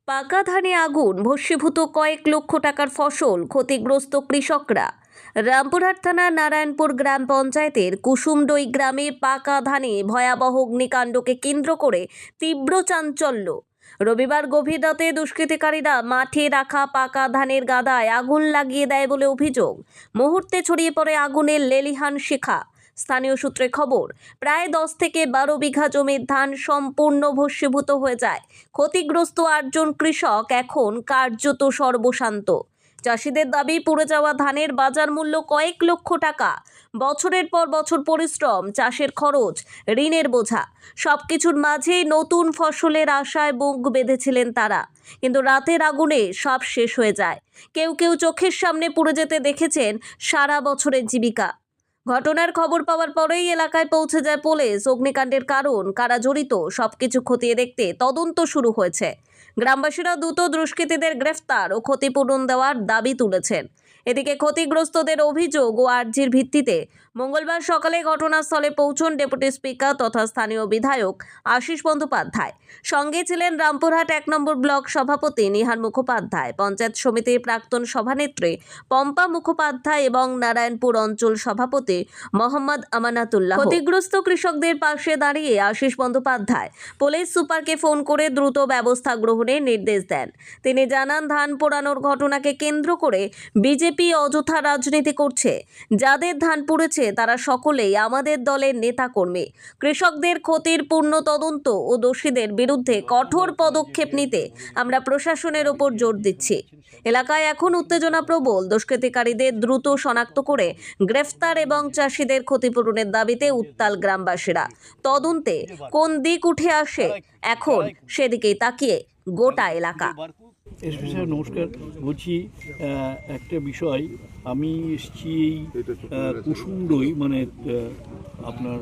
পাকা ধানে আগুন, ভস্মীভূত কয়েক লক্ষ টাকার ফসল, ক্ষতিগ্রস্ত কৃষকরা। রামপুরহাট থানার নারায়ণপুর গ্রাম পঞ্চায়েতের কুসুমডই গ্রামে পাকা ধানে ভয়াবহ অগ্নিকাণ্ডকে কেন্দ্র করে তীব্র চাঞ্চল্য। রবিবার গভীর রাতে দুষ্কৃতিকারীরা মাঠে রাখা পাকা ধানের গাদায় আগুন লাগিয়ে দেয় বলে অভিযোগ। মুহূর্তে ছড়িয়ে পড়ে আগুনের লেলিহান শিখা। স্থানীয় সূত্রে খবর, প্রায় 10 থেকে 12 বিঘা জমির ধান সম্পূর্ণ ভস্মীভূত হয়ে যায়। ক্ষতিগ্রস্ত 8 জন কৃষক এখন কার্যত সর্বশান্ত। চাষিদের দাবি, পুড়ে যাওয়া ধানের বাজার মূল্য কয়েক লক্ষ টাকা। বছরের পর বছর পরিশ্রম, চাষের খরচ, ঋণের বোঝা, সবকিছুর মাঝেই নতুন ফসলের আশায় বুক বেঁধেছিলেন তারা। কিন্তু রাতের আগুনে সব শেষ হয়ে যায়। কেউ কেউ চোখের সামনে পুড়ে যেতে দেখেছেন সারা বছরের জীবিকা। ঘটনার খবর পাওয়ার পরেই এলাকায় পৌঁছে যায় পুলিশ। অগ্নিকাণ্ডের কারণ, কারা জড়িত, সবকিছু খতিয়ে দেখতে তদন্ত শুরু হয়েছে। গ্রামবাসীরা দ্রুত দুষ্কৃতীদের গ্রেফতার ও ক্ষতিপূরণ দেওয়ার দাবি তুলেছেন। এদিকে ক্ষতিগ্রস্তদের অভিযোগ ও আর্জির ভিত্তিতে মঙ্গলবার সকালে ঘটনাস্থলে পৌঁছন ডেপুটি স্পিকার তথা স্থানীয় বিধায়ক আশিস বন্দ্যোপাধ্যায়। সঙ্গে ছিলেন রামপুরহাট 1 নম্বর ব্লক সভাপতি নিহার মুখোপাধ্যায়, পঞ্চায়েত সমিতির প্রাক্তন সভানেত্রী পম্পা মুখোপাধ্যায় এবং নারায়ণপুর অঞ্চল সভাপতি মোহাম্মদ আমানাতুল্লাহ। ক্ষতিগ্রস্ত কৃষকদের পাশে দাঁড়িয়ে আশিস বন্দ্যোপাধ্যায় পুলিশ সুপারকে ফোন করে দ্রুত ব্যবস্থা গ্রহণের নির্দেশ দেন। তিনি জানান, ধান পোড়ানোর ঘটনাকে কেন্দ্র করে বিজেপি অযথা রাজনীতি করছে। যাদের ধান পুড়েছে তারা সকলেই আমাদের দলের নেতাকর্মী। কৃষকদের ক্ষতির পূর্ণ তদন্ত ও দোষীদের বিরুদ্ধে কঠোর পদক্ষেপ নিতে আমরা প্রশাসনের ওপর জোর দিচ্ছি। এলাকায় এখন উত্তেজনা প্রবল। দুষ্কৃতিকারীদের দ্রুত শনাক্ত করে গ্রেফতার এবং চাষিদের ক্ষতিপূরণের দাবিতে উত্তাল গ্রামবাসীরা। তদন্তে কোন দিক উঠে আসে এখন সেদিকেই তাকিয়ে গোটা এলাকা। এসপি সাহেব নমস্কার, বলছি একটা বিষয়, আমি এসেছি এই কুসুমডই মানে আপনার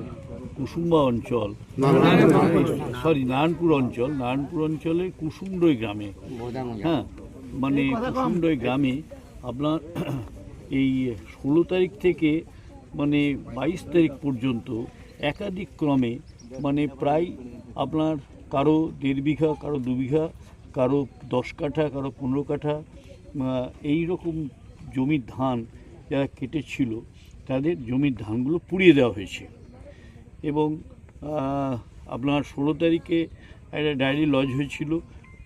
কুসুম্বা অঞ্চল, নারায়ণপুর অঞ্চলের কুসুমডই গ্রামে। হ্যাঁ, মানে কুসুমডই গ্রামে আপনার এই 16 তারিখ থেকে মানে 22 তারিখ পর্যন্ত একাধিক ক্রমে মানে প্রায় আপনার কারো 1.5 বিঘা, কারো 2 বিঘা, কারো 10 কাঠা, কারো 15 কাঠা এই রকম জমির ধান যারা কেটেছিল তাদের জমির ধানগুলো পুড়িয়ে দেওয়া হয়েছে। এবং আপনার 16 তারিখে একটা ডায়েরি লজ হয়েছিল,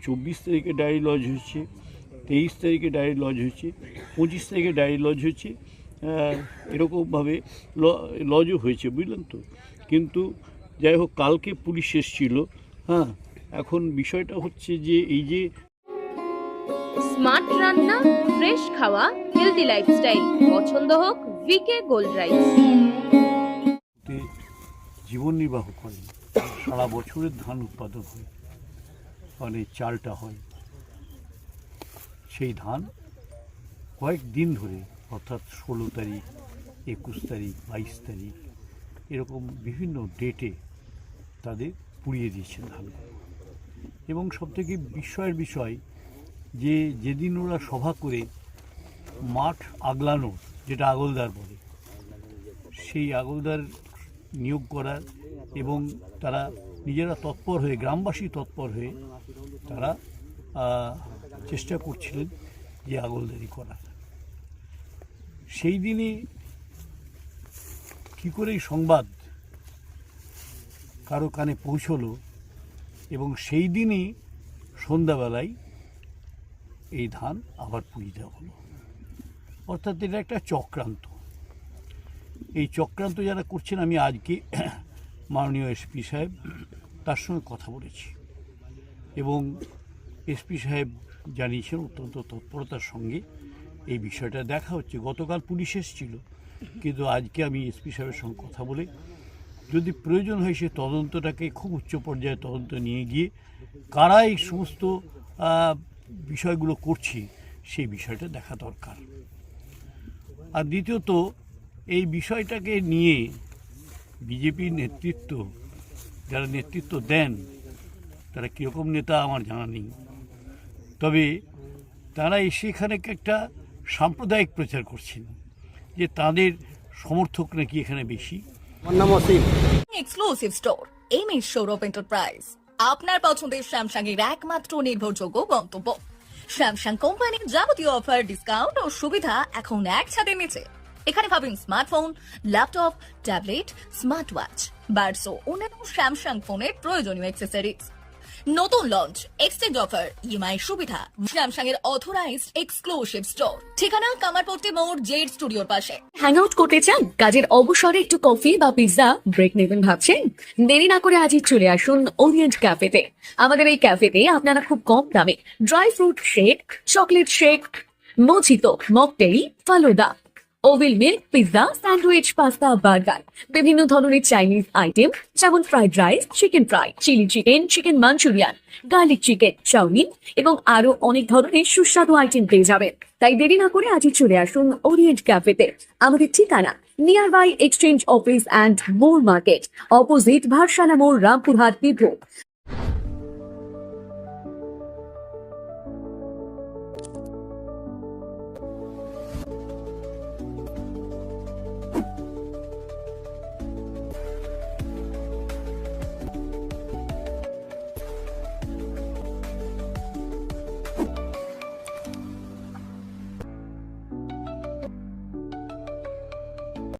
24 তারিখে ডায়েরি লজ হয়েছে, 23 তারিখে ডায়েরি লজ হয়েছে, 25 তারিখে ডায়েরি লজ হয়েছে, এরকমভাবে লজও হয়েছে, বুঝলেন তো। কিন্তু যাই হোক, কালকে পুলিশ এসেছিল। হ্যাঁ, এখন বিষয়টা হচ্ছে যে এই যে স্মার্ট রান্না, ফ্রেশ খাওয়া, হেলদি লাইফস্টাইল, পছন্দ হোক ভিকে গোল্ড রাইস। জীবন নির্বাহ করে, সারা বছরের ধান উৎপাদন হয়, মানে চালটা হয়। সেই ধান কয়েকদিন ধরে, অর্থাৎ 16 তারিখ, 21 তারিখ, 22 তারিখ এরকম বিভিন্ন ডেটে তাদের পুড়িয়ে দিয়েছেন ধানগুলো। এবং সবথেকে বিস্ময়ের বিষয় যে যেদিন ওরা সভা করে মাঠ আগলানোর, যেটা আগলদার বলে, সেই আগলদার নিয়োগ করার এবং তারা নিজেরা তৎপর হয়ে, গ্রামবাসী তৎপর হয়ে তারা চেষ্টা করছিলেন যে আগলদারি করার। সেই দিনই কী করে এই সংবাদ কারো কানে পৌঁছলো এবং সেই দিনই সন্ধ্যাবেলায় এই ধান আবার পুড়িয়ে দেওয়া হলো। অর্থাৎ এটা একটা চক্রান্ত। এই চক্রান্ত যারা করছেন, আমি আজকে মাননীয় এসপি সাহেব তার সঙ্গে কথা বলেছি এবং এসপি সাহেব জানিয়েছেন অত্যন্ত তৎপরতার সঙ্গে এই বিষয়টা দেখা হচ্ছে। গতকাল পুলিশ এসেছিল, কিন্তু আজকে আমি এসপি সাহেবের সঙ্গে কথা বলে যদি প্রয়োজন হয় সে তদন্তটাকে খুব উচ্চ পর্যায়ে তদন্ত নিয়ে গিয়ে কারা এই সমস্ত বিষয়গুলো করছে সেই বিষয়টা দেখা দরকার। আর দ্বিতীয়ত, এই বিষয়টাকে নিয়ে বিজেপির নেতৃত্ব, যারা নেতৃত্ব দেন তারা কীরকম নেতা আমার জানা নেই, তবে তারা এসে এখানে একটা সাম্প্রদায়িক প্রচার করছেন যে তাদের সমর্থক নাকি এখানে বেশি। Exclusive store, Amy Showroom Enterprise, আপনার পছন্দের স্যামসাং এর একমাত্র নির্ভরযোগ্য গন্তব্য। স্যামসাং কোম্পানির যাবতীয় অফার, ডিসকাউন্ট ও সুবিধা এখন এক ছাদের নিচে। এখানে পাবেন smartphone, laptop, tablet, smart watch, buds ও অন্যান্য স্যামসাং ফোনের প্রয়োজনীয় অ্যাক্সেসরিজ। নতুন লঞ্চ, এক্সচেঞ্জ অফার, ইএমআই সুবিধা, স্যামসাং এর অথরাইজড এক্সক্লুসিভ স্টোর। ঠিকানা কামারপট্টি মোড়, জেড স্টুডিওর পাশে। হ্যাং আউট করতে চান? কাজের অবসরে একটু কফি বা পিৎজা ব্রেক নেবেন ভাবছেন? দেরি না করে আজই চলে আসুন ওরিয়েন্ট ক্যাফেতে। আমাদের এই ক্যাফেতে আপনারা খুব কম দামে dry fruit shake, chocolate shake, mojito, mocktail, falooda, ওভিল milk, pizza, sandwich, pasta, burger, বিভিন্ন ধরনের চাইনিজ আইটেম যেমন fried rice, chicken fry, chilli chicken, chicken Manchurian, garlic chicken, chowmein এবং আরো অনেক ধরনের সুস্বাদু আইটেম পেয়ে যাবেন। তাই দেরি না করে আজই চলে আসুন ওরিয়েন্ট ক্যাফেতে। আমাদের ঠিকানা near by exchange office and more market, opposite Bharsana মোড়, রামপুরহাট, বীরভূম।